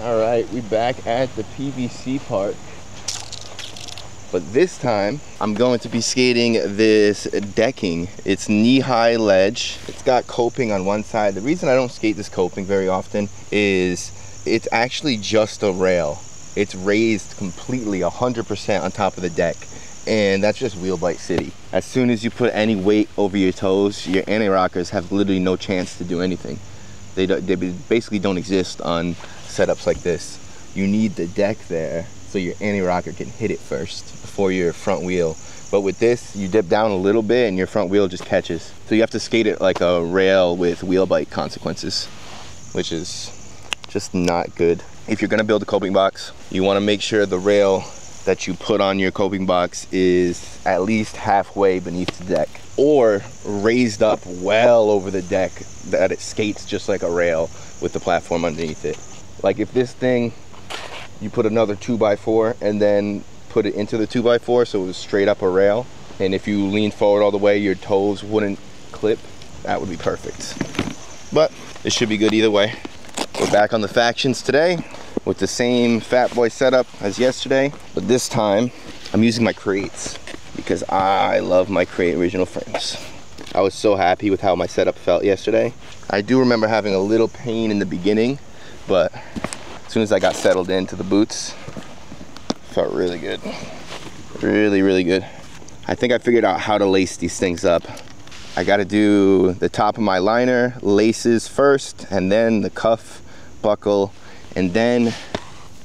All right, we back at the PVC park. But this time, I'm going to be skating this decking. It's knee-high ledge. It's got coping on one side. The reason I don't skate this coping very often is it's actually just a rail. It's raised completely 100% on top of the deck. And that's just wheel bite city. As soon as you put any weight over your toes, your anti-rockers have literally no chance to do anything. They basically don't exist on setups like this. You need the deck there so your anti-rocker can hit it first before your front wheel. But with this, you dip down a little bit and your front wheel just catches. So you have to skate it like a rail with wheel bite consequences, which is just not good. If you're gonna build a coping box, you wanna make sure the rail that you put on your coping box is at least halfway beneath the deck, or raised up well over the deck that it skates just like a rail with the platform underneath it. Like if this thing, you put another 2x4 and then put it into the 2x4 so it was straight up a rail, and if you lean forward all the way your toes wouldn't clip, that would be perfect. But it should be good either way. We're back on the factions today with the same Fatboy setup as yesterday, but this time I'm using my crates because I love my crate original frames. I was so happy with how my setup felt yesterday. I do remember having a little pain in the beginning, but as soon as I got settled into the boots, felt really good. Really, really good. I think I figured out how to lace these things up. I gotta do the top of my liner, laces first, and then the cuff, buckle, and then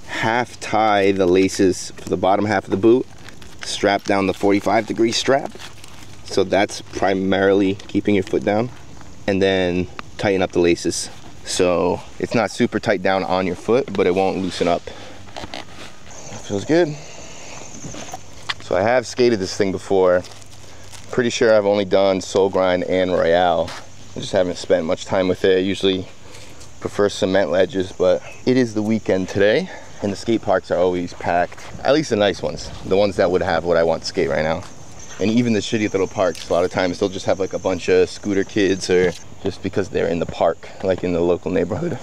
half tie the laces for the bottom half of the boot, strap down the 45-degree strap. So that's primarily keeping your foot down, and then tighten up the laces. So it's not super tight down on your foot, but it won't loosen up. Feels good. So I have skated this thing before. Pretty sure I've only done Soul Grind and Royale. I just haven't spent much time with it. I usually prefer cement ledges, but it is the weekend today and the skate parks are always packed. At least the nice ones, the ones that would have what I want to skate right now. And even the shitty little parks, a lot of times they'll just have like a bunch of scooter kids, or just because they're in the park, like in the local neighborhood.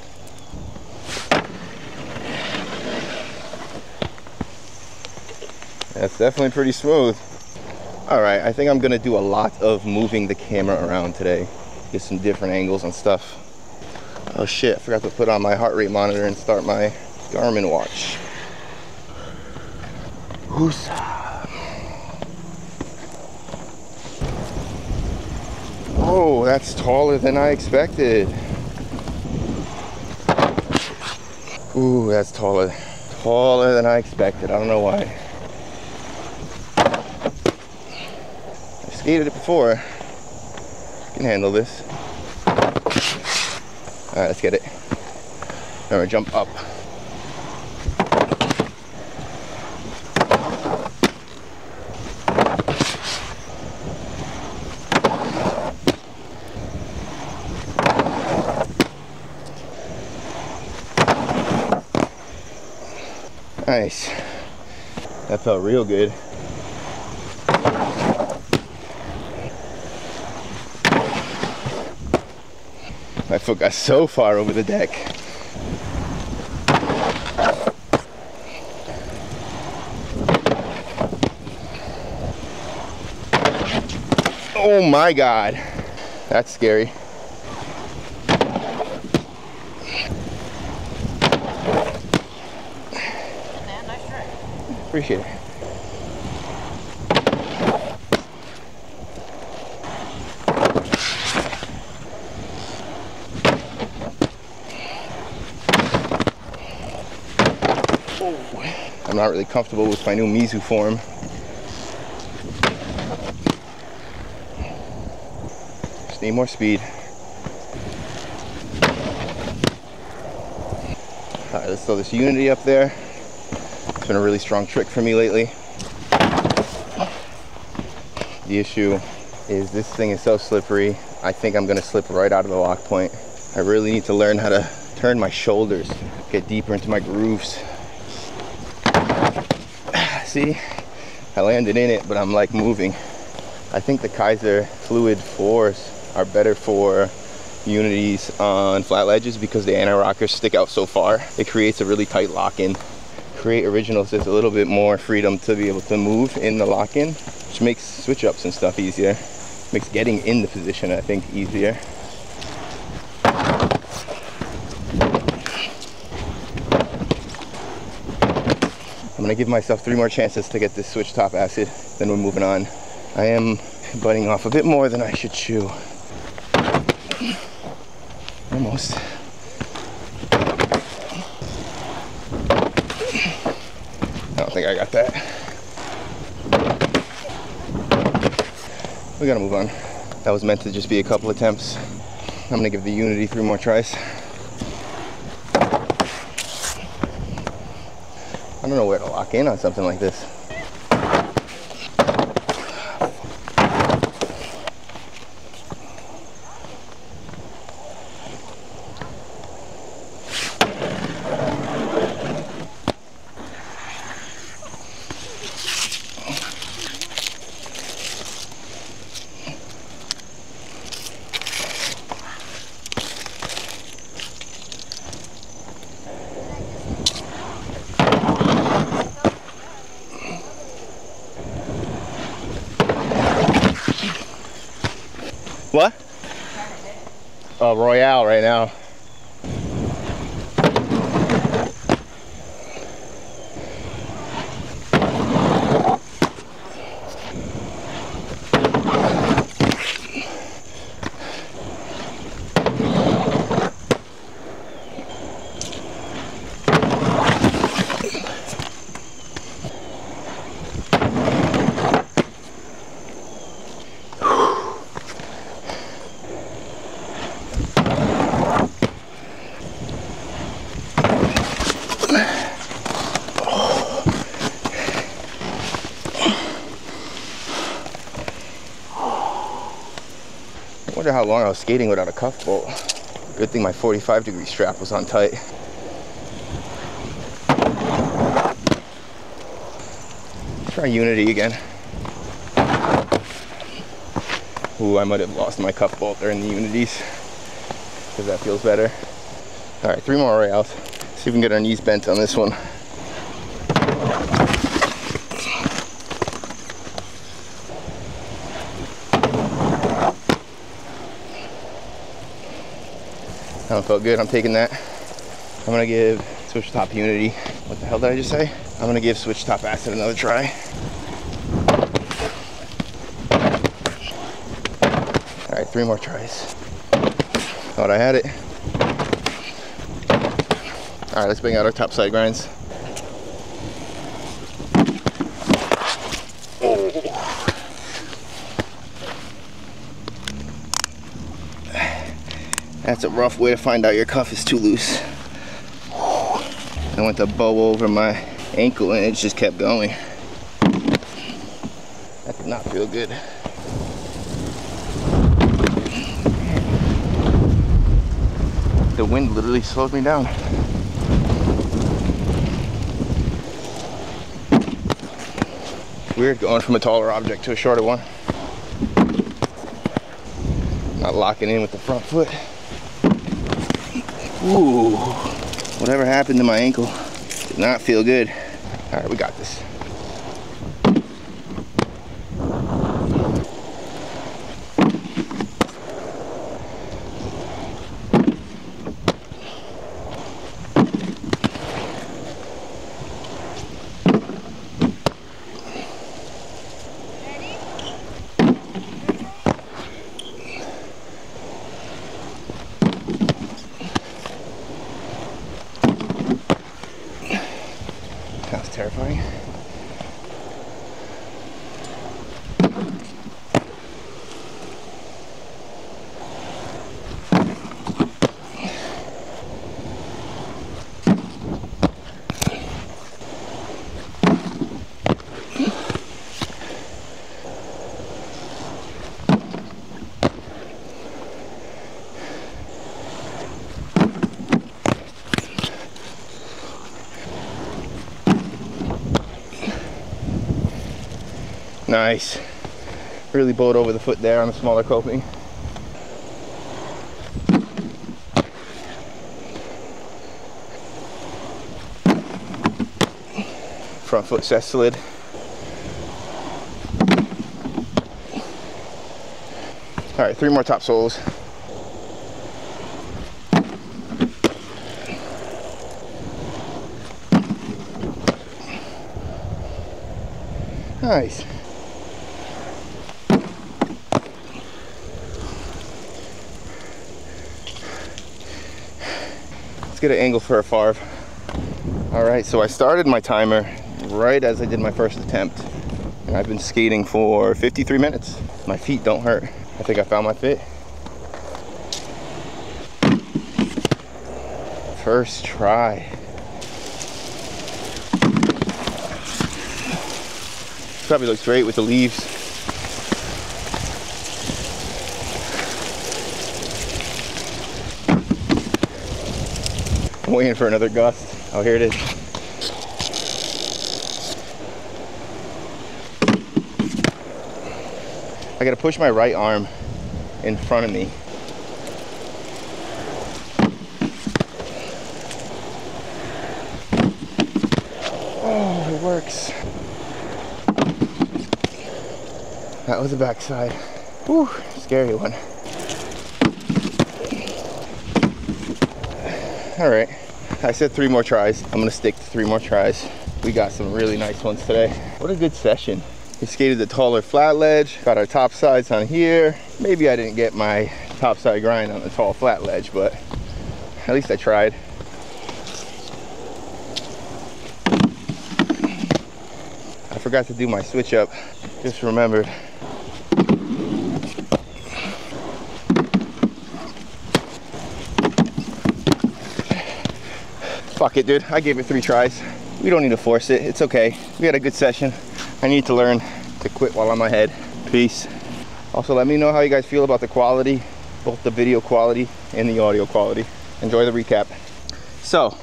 That's definitely pretty smooth. All right, I think I'm gonna do a lot of moving the camera around today. Get some different angles and stuff. Oh shit, I forgot to put on my heart rate monitor and start my Garmin watch. Whoosa. Oh, that's taller than I expected. Ooh, that's taller than I expected. I don't know why. I skated it before. I can handle this. All right, let's get it. All right, jump up. Nice. That felt real good. My foot got so far over the deck. Oh my God, that's scary. Man, nice try. Appreciate it. I'm not really comfortable with my new Mizu form. Just need more speed. All right, let's throw this Unity up there. It's been a really strong trick for me lately. The issue is this thing is so slippery. I think I'm gonna slip right out of the lock point. I really need to learn how to turn my shoulders, get deeper into my grooves. See, I landed in it, but I'm like moving. I think the Kaiser fluid 4s are better for unities on flat ledges because the anti-rockers stick out so far. It creates a really tight lock-in. Create originals, there's a little bit more freedom to be able to move in the lock-in, which makes switch ups and stuff easier. Makes getting in the position, I think, easier. I'm gonna give myself 3 more chances to get this switch top acid, then we're moving on. I am biting off a bit more than I should chew. Almost. I don't think I got that. We gotta move on. That was meant to just be a couple attempts. I'm gonna give the Unity 3 more tries. I don't know where to lock in on something like this. What? Royale right now. I wonder how long I was skating without a cuff bolt. Good thing my 45-degree strap was on tight. Try Unity again. Ooh, I might have lost my cuff bolt during the Unities, because that feels better. All right, 3 more Royales. See if we can get our knees bent on this one. That one felt good, I'm taking that. I'm gonna give switch top Unity. What the hell did I just say? I'm gonna give switch top acid another try. All right, 3 more tries. Thought I had it. All right, let's bring out our topside grinds. That's a rough way to find out your cuff is too loose. I went to bow over my ankle and it just kept going. That did not feel good. The wind literally slowed me down. Weird going from a taller object to a shorter one. Not locking in with the front foot. Ooh, whatever happened to my ankle did not feel good. All right, we got this. That was terrifying. Nice. Really bowed over the foot there on the smaller coping. Front foot chest slid. All right, 3 more top soles. Nice. Let's get an angle for a farv. All right, so I started my timer right as I did my first attempt, and I've been skating for 53 minutes. My feet don't hurt. I think I found my fit. First try. Probably looks great with the leaves. I'm waiting for another gust. Oh, here it is. I gotta push my right arm in front of me. Oh, it works. That was the backside. Whew, scary one. All right, I said 3 more tries. I'm gonna stick to 3 more tries. We got some really nice ones today. What a good session. We skated the taller flat ledge, got our top sides on here. Maybe I didn't get my top side grind on the tall flat ledge, but at least I tried. I forgot to do my switch up. Just remembered. Fuck it, dude. I gave it 3 tries. We don't need to force it. It's okay. We had a good session. I need to learn to quit while I'm ahead. Peace. Also, let me know how you guys feel about the quality, both the video quality and the audio quality. Enjoy the recap. So,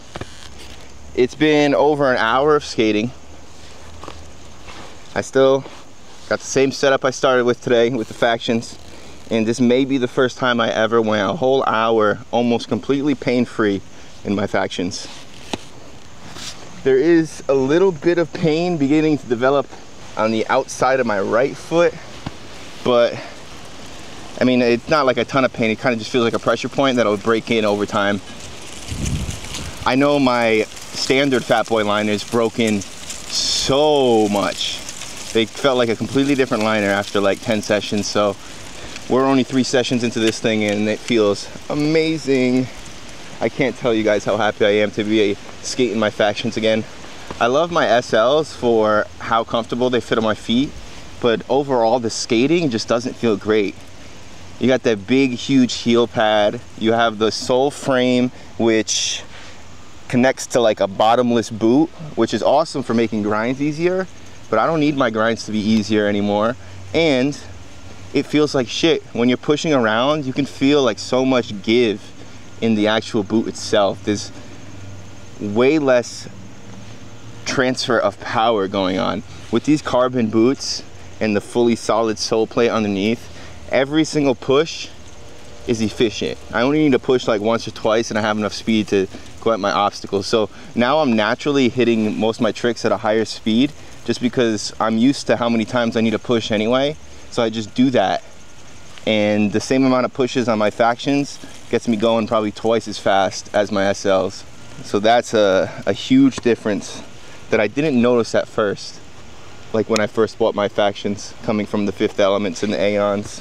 it's been over an hour of skating. I still got the same setup I started with today with the factions. And this may be the first time I ever went a whole hour almost completely pain-free in my factions. There is a little bit of pain beginning to develop on the outside of my right foot, but I mean, it's not like a ton of pain. It kind of just feels like a pressure point that'll break in over time. I know my standard Fatboy liners broke in so much. They felt like a completely different liner after like 10 sessions, so we're only 3 sessions into this thing and it feels amazing. I can't tell you guys how happy I am to be skating my factions again. I love my SLs for how comfortable they fit on my feet, but overall the skating just doesn't feel great. You got that big, huge heel pad. You have the sole frame, which connects to like a bottomless boot, which is awesome for making grinds easier, but I don't need my grinds to be easier anymore. And it feels like shit. When you're pushing around, you can feel like so much give in the actual boot itself. There's way less transfer of power going on. With these carbon boots and the fully solid sole plate underneath, every single push is efficient. I only need to push like once or twice and I have enough speed to go at my obstacles. So now I'm naturally hitting most of my tricks at a higher speed just because I'm used to how many times I need to push anyway. So I just do that. And the same amount of pushes on my factions gets me going probably twice as fast as my SLs. So that's a huge difference that I didn't notice at first, like when I first bought my factions coming from the Fifth Elements and the Aeons.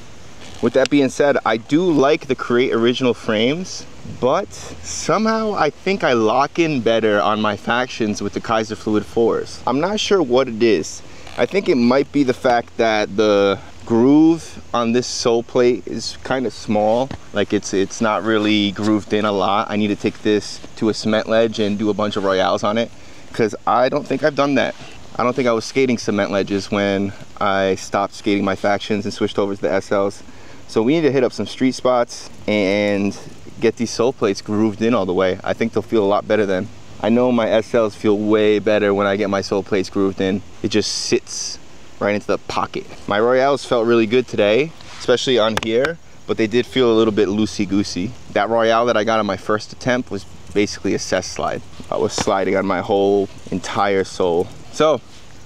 With that being said, I do like the Create Original frames, but somehow I think I lock in better on my factions with the Kaiser Fluid 4s. I'm not sure what it is. I think it might be the fact that the groove on this sole plate is kind of small. Like it's not really grooved in a lot. I need to take this to a cement ledge and do a bunch of Royales on it, because I don't think I've done that. I don't think I was skating cement ledges when I stopped skating my factions and switched over to the SLs. So we need to hit up some street spots and get these sole plates grooved in all the way. I think they'll feel a lot better then. I know my SLs feel way better when I get my sole plates grooved in. It just sits right into the pocket. My Royales felt really good today, especially on here, but they did feel a little bit loosey-goosey. That Royale that I got on my first attempt was basically a cess slide. I was sliding on my whole entire sole. So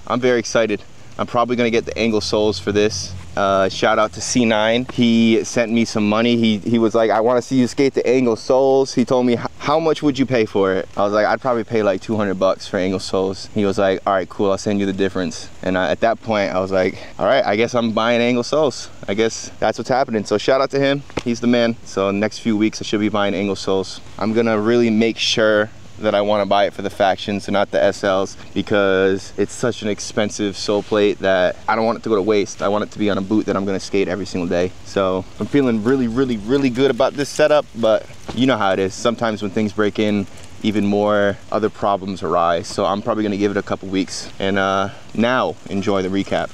I'm very excited. I'm probably gonna get the angle soles for this. Shout out to C9. He sent me some money. He was like, I want to see you skate the angle soles. He told me, how much would you pay for it? I was like, I'd probably pay like 200 bucks for angle soles. He was like, all right, cool, I'll send you the difference. And at that point I was like, all right, I guess I'm buying angle soles. I guess that's what's happening. So shout out to him, he's the man. So next few weeks I should be buying angle soles. I'm gonna really make sure that I want to buy it for the factions and not the SLs, because it's such an expensive sole plate that I don't want it to go to waste. I want it to be on a boot that I'm going to skate every single day. So I'm feeling really good about this setup, but you know how it is. Sometimes when things break in, even more other problems arise. So I'm probably going to give it a couple weeks, and now enjoy the recap.